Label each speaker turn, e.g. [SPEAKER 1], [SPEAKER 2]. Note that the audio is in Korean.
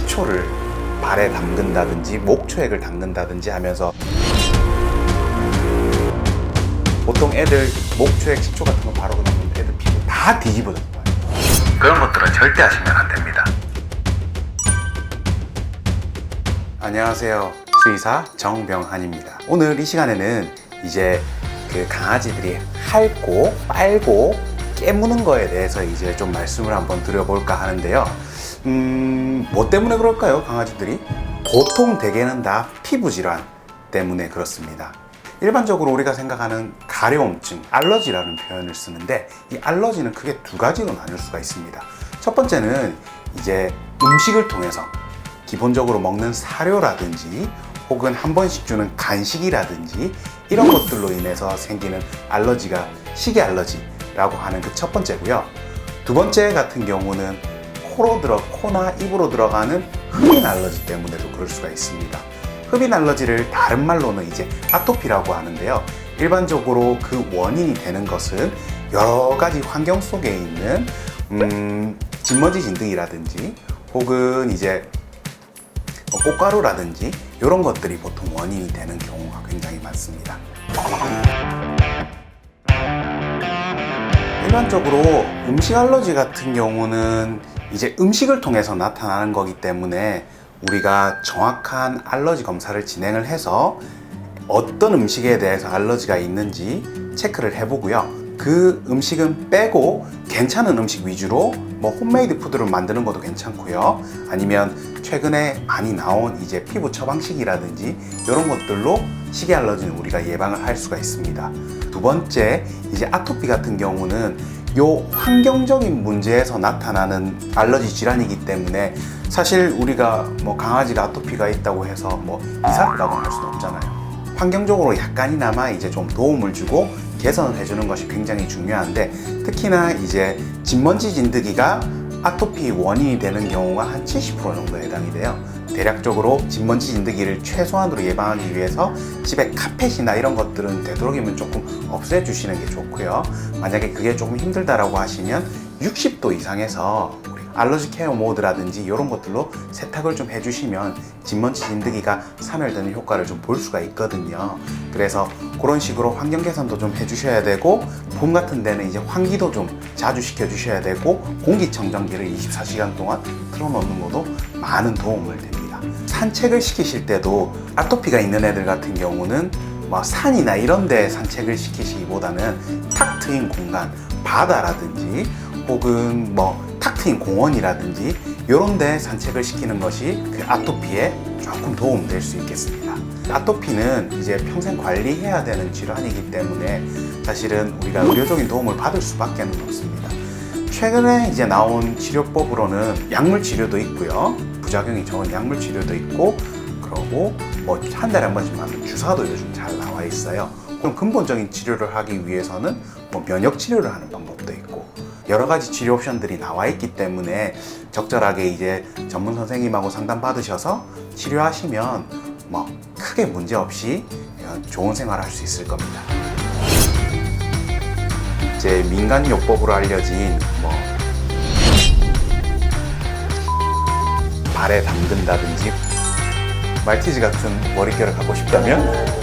[SPEAKER 1] 식초를 발에 담근다든지 목초액을 담근다든지 하면서 보통 애들 목초액, 식초 같은 거 바르고 나면 애들 피부 다 뒤집어져 버려요. 그런 것들은 절대 하시면 안 됩니다. 안녕하세요, 수의사 정병한입니다. 오늘 이 시간에는 이제 그 강아지들이 핥고 빨고 깨무는 거에 대해서 이제 좀 말씀을 한번 드려볼까 하는데요. 뭐 때문에 그럴까요, 강아지들이? 보통 대개는 다 피부 질환 때문에 그렇습니다. 일반적으로 우리가 생각하는 가려움증, 알러지라는 표현을 쓰는데, 이 알러지는 크게 두 가지로 나눌 수가 있습니다. 첫 번째는 이제 음식을 통해서 기본적으로 먹는 사료라든지 혹은 한 번씩 주는 간식이라든지 이런 것들로 인해서 생기는 알러지가 식이 알러지라고 하는 그 첫 번째고요. 두 번째 같은 경우는 코나 입으로 들어가는 흡인 알러지 때문에도 그럴 수가 있습니다. 흡인 알러지를 다른 말로는 이제 아토피라고 하는데요. 일반적으로 그 원인이 되는 것은 여러 가지 환경 속에 있는 진먼지 진드기라든지 혹은 이제 꽃가루라든지 이런 것들이 보통 원인이 되는 경우가 굉장히 많습니다. 일반적으로 음식 알러지 같은 경우는 이제 음식을 통해서 나타나는 거기 때문에 우리가 정확한 알러지 검사를 진행을 해서 어떤 음식에 대해서 알러지가 있는지 체크를 해보고요. 그 음식은 빼고 괜찮은 음식 위주로 뭐 홈메이드 푸드를 만드는 것도 괜찮고요. 아니면 최근에 많이 나온 이제 피부 처방식이라든지 이런 것들로 식이 알러지는 우리가 예방을 할 수가 있습니다. 두 번째, 이제 아토피 같은 경우는 요 환경적인 문제에서 나타나는 알러지 질환이기 때문에 사실 우리가 뭐 강아지가 아토피가 있다고 해서 뭐 이사를 할 수는 없잖아요. 환경적으로 약간이나마 이제 좀 도움을 주고 개선을 해주는 것이 굉장히 중요한데, 특히나 이제 진먼지 진드기가 아토피 원인이 되는 경우가 한 70% 정도에 해당이 돼요. 대략적으로 진먼지 진드기를 최소한으로 예방하기 위해서 집에 카펫이나 이런 것들은 되도록이면 조금 없애주시는 게 좋고요. 만약에 그게 조금 힘들다라고 하시면 60도 이상에서 알러지 케어 모드라든지 이런 것들로 세탁을 좀 해주시면 진먼지 진드기가 사멸되는 효과를 좀 볼 수가 있거든요. 그래서 그런 식으로 환경 개선도 좀 해주셔야 되고, 봄 같은 데는 이제 환기도 좀 자주 시켜주셔야 되고, 공기청정기를 24시간 동안 틀어놓는 것도 많은 도움을 됩니다. 산책을 시키실 때도 아토피가 있는 애들 같은 경우는 뭐 산이나 이런 데 산책을 시키시기보다는 탁 트인 공간, 바다라든지 혹은 뭐 탁 트인 공원이라든지 이런 데 산책을 시키는 것이 그 아토피에 조금 도움될 수 있겠습니다. 아토피는 이제 평생 관리해야 되는 질환이기 때문에 사실은 우리가 의료적인 도움을 받을 수밖에 없습니다. 최근에 이제 나온 치료법으로는 약물 치료도 있고요, 부작용이 적은 약물 치료도 있고, 그러고 뭐 한 달에 한 번씩 맞는 주사도 요즘 잘 나와 있어요. 그럼 근본적인 치료를 하기 위해서는 뭐 면역 치료를 하는 방법도 있고 여러 가지 치료 옵션들이 나와 있기 때문에 적절하게 이제 전문 선생님하고 상담 받으셔서 치료하시면 뭐 크게 문제 없이 좋은 생활을 할 수 있을 겁니다. 이제 민간요법으로 알려진 뭐 발에 담근다든지 말티즈 같은 머릿결을 갖고 싶다면